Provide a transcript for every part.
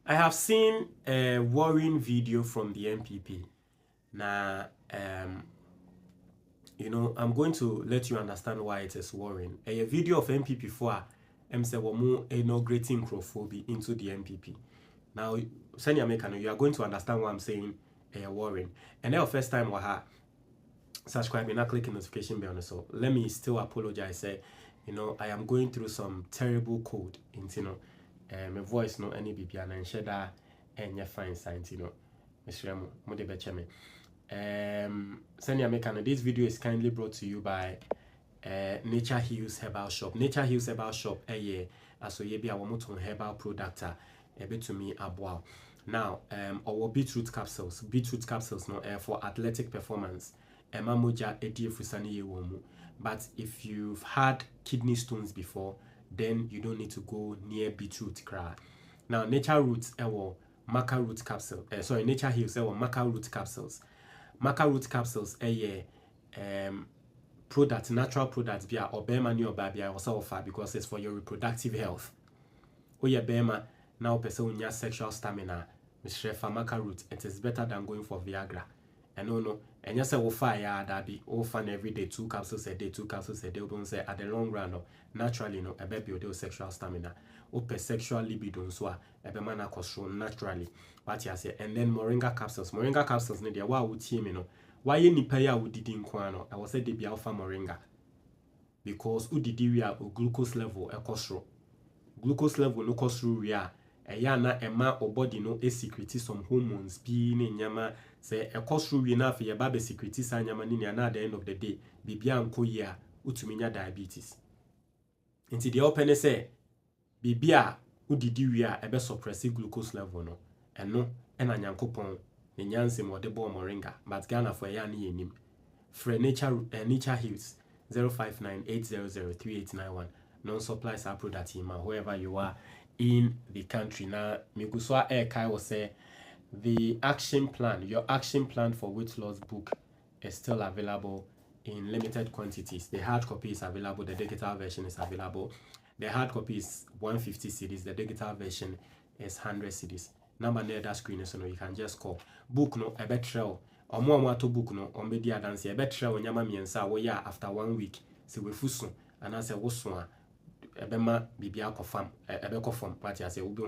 I have seen a worrying video from the NPP. Now, I'm going to let you understand why it is worrying. A video of NPP for say we're inaugurating Crawford into the NPP. Now, senior mechanic, you are going to understand what I'm saying. Worrying. And then first time waha subscribe and click the notification bell. So let me still apologize. Say, I am going through some terrible cold. My voice no any BB and share that and your fine signs. Mr. Mode Becheme. Senior mechanic, this video is kindly brought to you by Nature Hills Herbal Shop. Nature Hills Herbal Shop, so ye be a womoton herbal product, a bit to me aboa. Now, our beetroot capsules no for athletic performance. Moja fusani ye womu. But if you've had kidney stones before, then you don't need to go near beetroot cry. Now, Nature Roots maca root capsule. Nature Hills maca root capsules. Maca root capsules product, natural products via or bema ni obabia or offer because it's for your reproductive health. Oye bema now person unya sexual stamina. Mr. Maca root, it is better than going for Viagra. And no. And you say fire that be often every day 2 capsules a day, 2 capsules a day. Don't say at the long run naturally a baby will sexual stamina. Ope sexual libido so a be man naturally. But you say and then moringa capsules need wa would team why any pair would did in quano. I was said they be alpha moringa because udidiria or glucose level a costro. Glucose level no costro ria. Yana ema or body no a secrety some hormones being in yama say a costro enough ya baby secrety san yamanini at the end of the day bibian koya utuminya diabetes. Into the open say bibia udidiria ebe suppressive glucose level no and no and anyankopon the nyansi mo de bo moringa but Ghana for yani yenim for nature hills 0598003891 non-supplies are product team whoever you are in the country. Now Miguswa Air Kai will say the action plan, your action plan for weight loss book is still available in limited quantities. The hard copy is available, the digital version is available. The hard copy is 150 cedis, the digital version is 100 cedis. Number near that screen so you can just call. Book no a betrayal or more to book no on media dance a betrayal when yama miensa where after 1 week so we fusun and I say woswa ebema bibia confirm ebeko form party as a ubi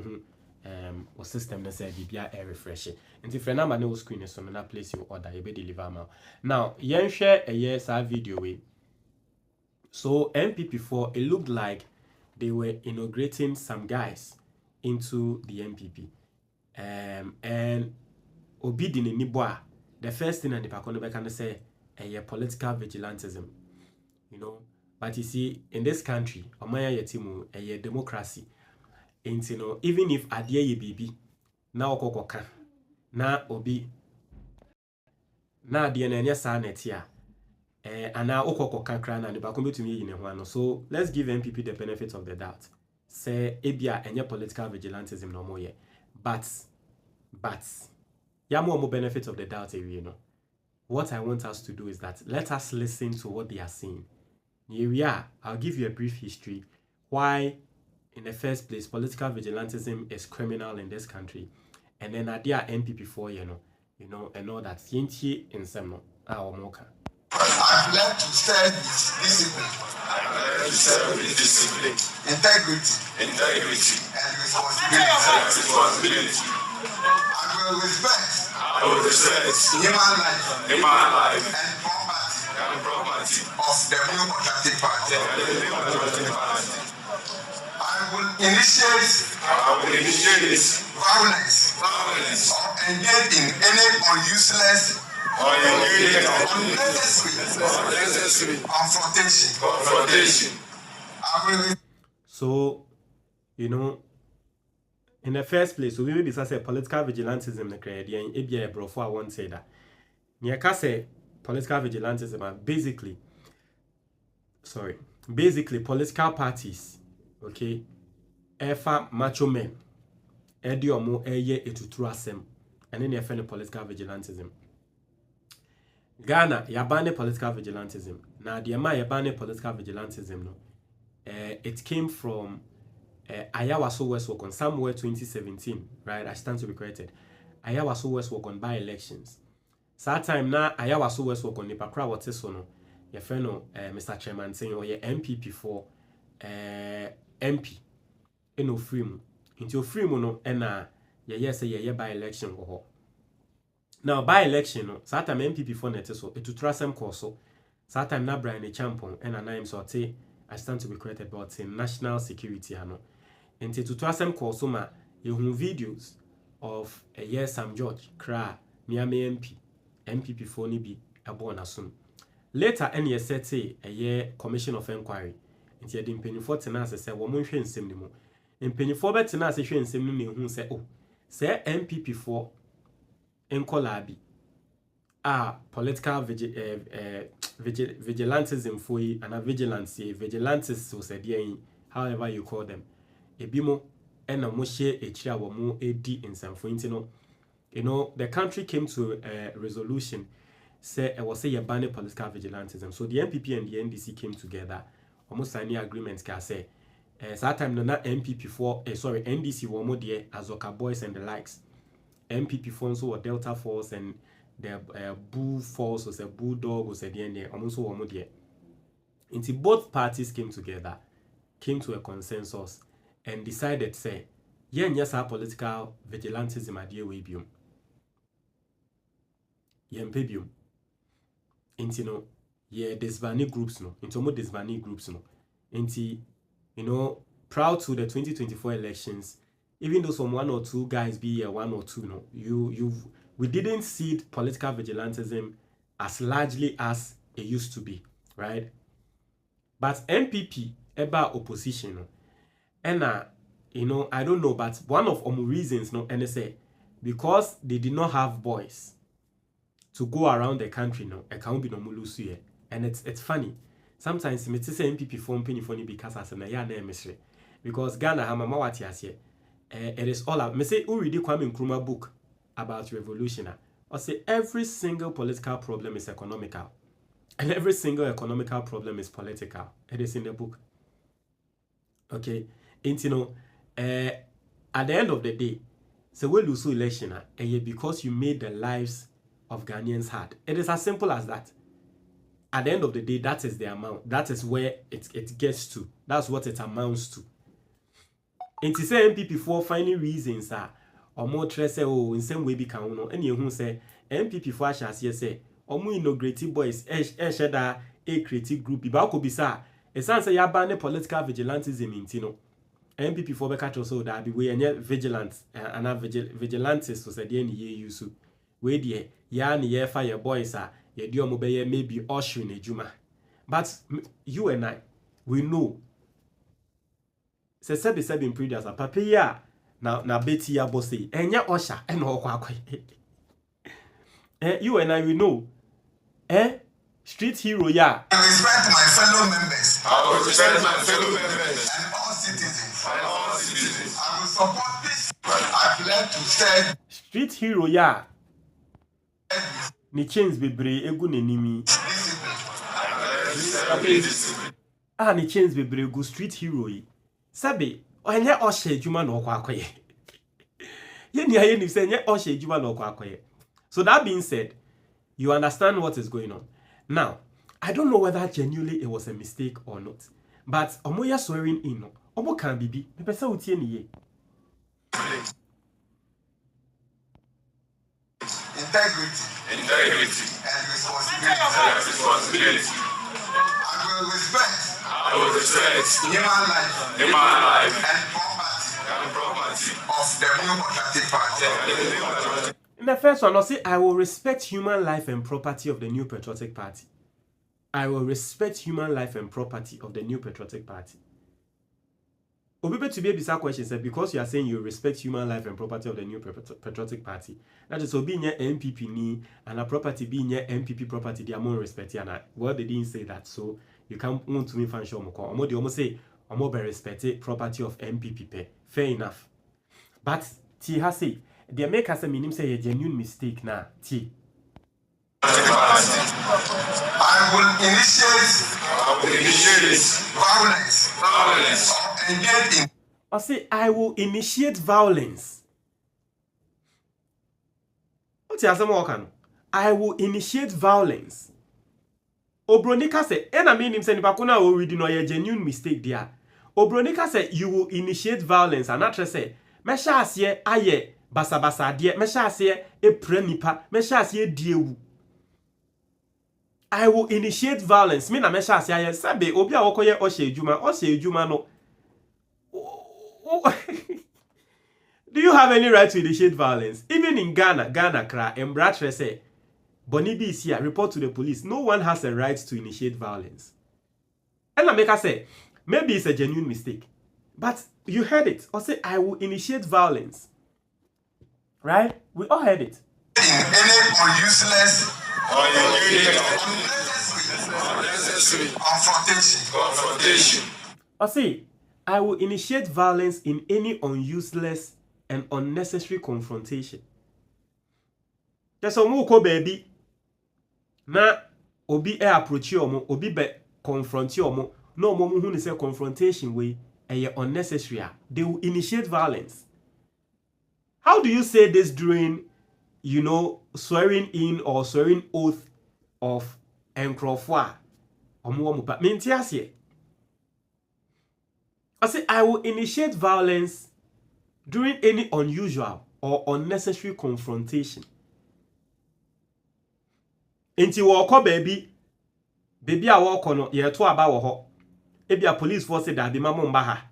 or system that say bibia air refresh and if your number no screen so na place you order you be deliver now yen share a yes video way. So NPP4 it looked like they were inaugurating some guys into the NPP and obidin in Niboa the first thing and the Pacono can say a political vigilantism, but you see, in this country, Omaya Yetimu, a democracy, and even if Adia ye bibi, now Kokoka, na Obi, na Diana Sanetia, and now Okokoka cran and the Bakumbi to me in a one. So let's give NPP the benefit of the doubt. Say, Ebia and your political vigilantism no more yet. But, ya more benefit of the doubt, What I want us to do is that let us listen to what they are saying. Here we are. I'll give you a brief history why, in the first place, political vigilantism is criminal in this country, and then at their NPP4, and all that. Yinti in Semno, our Moka. I've learned to serve with discipline. Integrity, and responsibility. I will respect human life, and property of the new contracting party. I will initiate violence or engage in any useless or unnecessary confrontation. So, in the first place, we will be say political vigilantism the credit and ebia brofo I won't say that. Nyaka say political vigilantism basically political parties, okay, efa macho men, ediomo eye etutru asem, and then you find political vigilantism. Ghana, yabane political vigilantism. Now, the yabane political vigilantism, no, it came from Ayawaso West Wakon, somewhere 2017, right? I stand to be corrected. Ayawaso West Wakon by elections. So that time now, Ayawaso West Wakon, Nipa Kra Watesono, your friend, Mr. Chairman, saying, oh, yeah, MPP for MP, no free mu. Into free mu no, and say, yeah, by election. Now, by election, no, so that time MPP for Neteso, it to trust them course. So that time now, Brian a champion, and a name so I stand to be corrected about national security. And to some course, you have videos of a year Sam George, Kra, Miami MPP for Nibi, a born as soon. Later, any set a year commission of inquiry. And yet, in penny for tenants, said, woman train simnimo. In penny for better tenants, a train simnimo who said, oh, say MPP for Enkolabi. Political vigilantism for you and a vigilantes, so said ye, however you call them. Ebimo and a moshe a chia mo AD in San Fuentino. You know, the country came to a resolution, say I was say a ban political vigilantism. So the NPP and the NDC came together, almost signing agreements can say. That time no not MPP for NDC were more dear Azoka Boys and the likes. MPP phones were Delta Force and the Bull Force was a Bulldog was at the end there, almost one more dear. Until both parties came together, came to a consensus. And decided, say, yes, our political vigilantism idea way bium. Yempebium. Into no, disbanding groups no, into more disbanding groups no. Into, proud to the 2024 elections, even though some one or two guys be here, one or two no, we didn't see political vigilantism as largely as it used to be, right? But NPP, eba opposition no. And I don't know, but one of the reasons, and they say, because they did not have boys to go around the country, I can't be no mulusu. And it's funny. Sometimes me say MPP form penny funny because as a ya na mystery. Because Ghana hamama wati asye. It is all up. Me say who read the Kwame Nkrumah book about revolution. I say every single political problem is economical. And every single economical problem is political. It is in the book. Okay. And at the end of the day, so we lose election because you made the lives of Ghanaians hard. It is as simple as that. At the end of the day, that is the amount. That is where it gets to. That's what it amounts to. And to say MPP for finding reasons or more stress in some way become no. And you who say MPP for as you say or more inaugurated boys a creative group. Ibako bisa. It sounds like you ban political vigilantism in MPP for Bekacho so that be we and vigilant and vigilantes was at the end of the year use. We dear, yan ye fire boys ye dear mobile maybe ushering a juma. But you and I, we know. Se sebi in previous a papaya na Betty ya bossy, and ya usher and all quack. You and I we know. Street hero ya. I respect my fellow members. I will respect my fellow members. And all citizens. I will support this. I've learned to say. Street hero ya. Ni chains bebre egu nenimi. Ni chains bebre egu street hero yi. Sabe, onye oshe juma no kwa akoye. Ye ni aye ni say nye oshe juma no kwa akoye. So that being said, you understand what is going on. Now, I don't know whether genuinely it was a mistake or not. But omoya swearing in no. Omo kan bibi. Me pesa utie ni ye. Integrity. And responsibility. I will respect human life and property of the new Patriotic Party. In the first one, I'll say, I will respect human life and property of the new Patriotic Party. I will respect human life and property of the new Patriotic Party. Obibe to be a bizarre question said, because you are saying you respect human life and property of the new Patriotic Party, that is so being your MPP ni and a property being your MPP property, they are more respect. And well, they didn't say that, so you can't want to me fan show more. Omo they almost say omo be respected property of MPP pay. Fair enough. But T has say they make us a minimum say a genuine mistake now. T. I will initiate violence. Engage in Or say, I will initiate violence. What's your answer? I will initiate violence. Obronika say, I mean him say nipa kuna o reading no a genuine mistake there. Obronika say you will initiate violence and not say mesha asye aye basa de mesha asye e pre nipa mesha asye diewu. I will initiate violence. Me na mesha asye aye sabe obi a wokoye ohye ejuma no. Do you have any right to initiate violence? Even in Ghana kra embratre say Bonibi is here, report to the police. No one has a right to initiate violence. And Lameka say, maybe it's a genuine mistake. But you heard it. Or say, I will initiate violence. Right? We all heard it. Any useless or unnecessary confrontation. Or say, I will initiate violence in any useless and unnecessary confrontation. There's a moko baby. Na obi approach you obi be confront you no mo hu say confrontation way unnecessary. They will initiate violence. How do you say this during swearing in or swearing oath of encrofwa omo mentiasie? I say I will initiate violence during any unusual or unnecessary confrontation. Inti woko baby a woko no ye to aba wo ho ebi a police force that be mamo mba ha.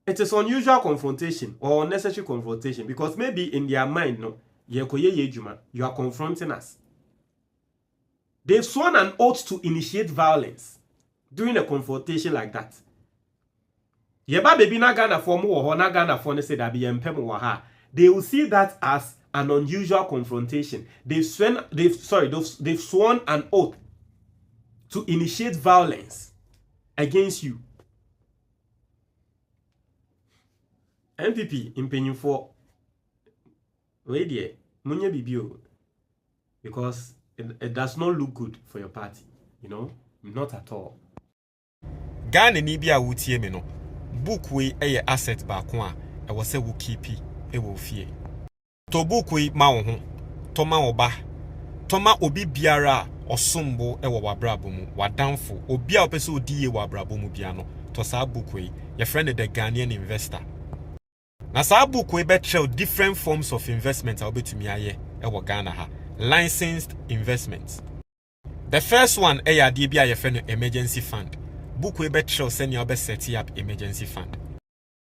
It is unusual confrontation or unnecessary confrontation because maybe in their mind no ye koye ye juma you are confronting us. They've sworn an oath to initiate violence during a confrontation like that. Ye ba baby na Ghana for mo ho na Ghana for ne say that be empem wo ha. They will see that as an unusual confrontation. They've sworn an oath to initiate violence against you. NPP impending for wait there, munye bibio, because it does not look good for your party, not at all. Ghana ni bia wutie me no book we asset ba ko a e wo se wo keep e wo fie. To book we ma wo ho to ma oba to ma obi biara osombo e wo wabrabo mu wadanfo obi a opese odiye wabrabo mu bia no to sa book we your friend the Ghanaian investor. Na sa book we be show different forms of investment a obetumi aye e wo Ghana ha, licensed investments. The first one ya de bia your friend emergency fund. Book we be show send you be set up emergency fund.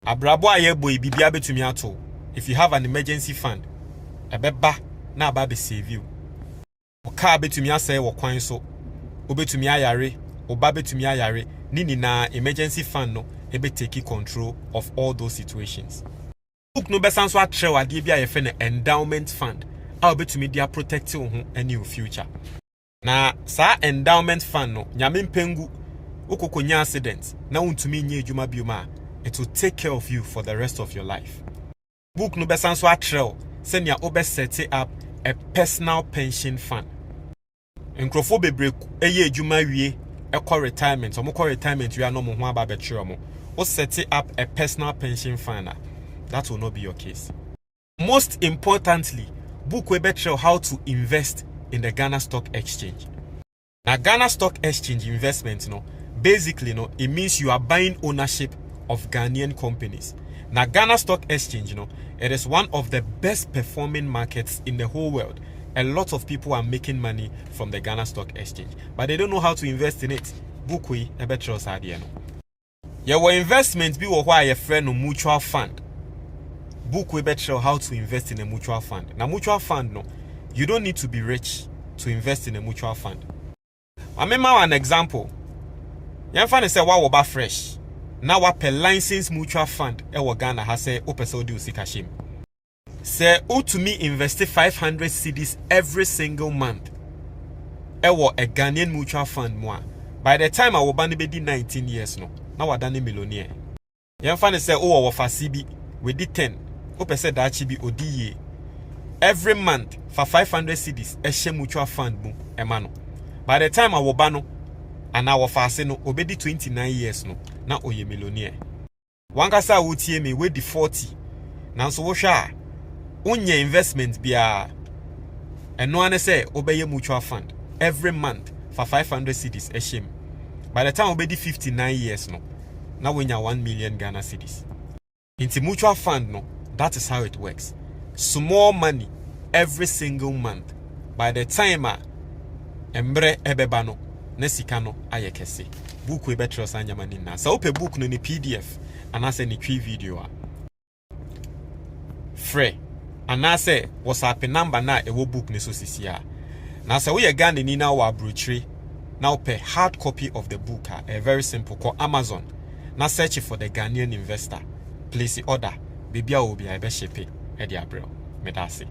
Abrabo aye boy bibia betumi ato. If you have an emergency fund, ebeba na aba be save you. Oka betumi asay wo kwan so, obetumi ayare, oba betumi ayare, ni na emergency fund no ebe take control of all those situations. Book no besan so atrew ade bia ye fe na endowment fund. A obetumi dia protect wo ho any future. Na sa endowment fund no nyame mpengu okokonya accident na untumi nye adwuma bioma, it will take care of you for the rest of your life. Book no besan so atrew send ya obe set up a personal pension fund. Nkrofo bebre eye adwuma wie ekọ retirement omukọ retirement we no mo ho aba betwe omo o set up a personal pension fund. That will not be your case. Most importantly, book we betray how to invest in the Ghana Stock Exchange. Now Ghana Stock Exchange investment basically it means you are buying ownership of Ghanaian companies. Now Ghana Stock Exchange it is one of the best performing markets in the whole world. A lot of people are making money from the Ghana Stock Exchange, but they don't know how to invest in it. Book we betray us idea no. Your investment be why your friend no mutual fund. Book we betray how to invest in a mutual fund. Now mutual fund you don't need to be rich to invest in a mutual fund. I remember an example. Yan fan say wa woba fresh. Now wa per license mutual fund e wo Ghana ha say opese odi usikashim. Say o to me invest 500 cedis every single month. E wo a Ghanaian mutual fund mo. By the time I wo ba be 19 years now wa dane millionaire. Yan fan say o wo fa CB we di 10. Opese da chi bi odi ye. Every month for 500 cedis a share mutual fund mu emano. By the time I wo ba no and our fase no obedi 29 years now oye millionaire. wankasa wotie me we di 40 nanso wo hwa a unye investment bia eno ane say obeye mutual fund every month for 500 cedis ehim. By the time obedi 59 years no now we nya 1 million Ghana cedis. Into mutual fund no, that is how it works. Small money every single month. By the time embre ebeba no ne sika no ayekese. Book we better sanya mani na. So ope book no ni PDF and ase ni twi video a. Free. And ase WhatsApp number na ewo book ne so sisi a. Na se we Ghana ni na wa brochure. Now pay hard copy of the book a very simple call Amazon. Now search for the Ghanaian investor. Place the order. Baby I will be able to ship it. Eddie Abreu. Medasi.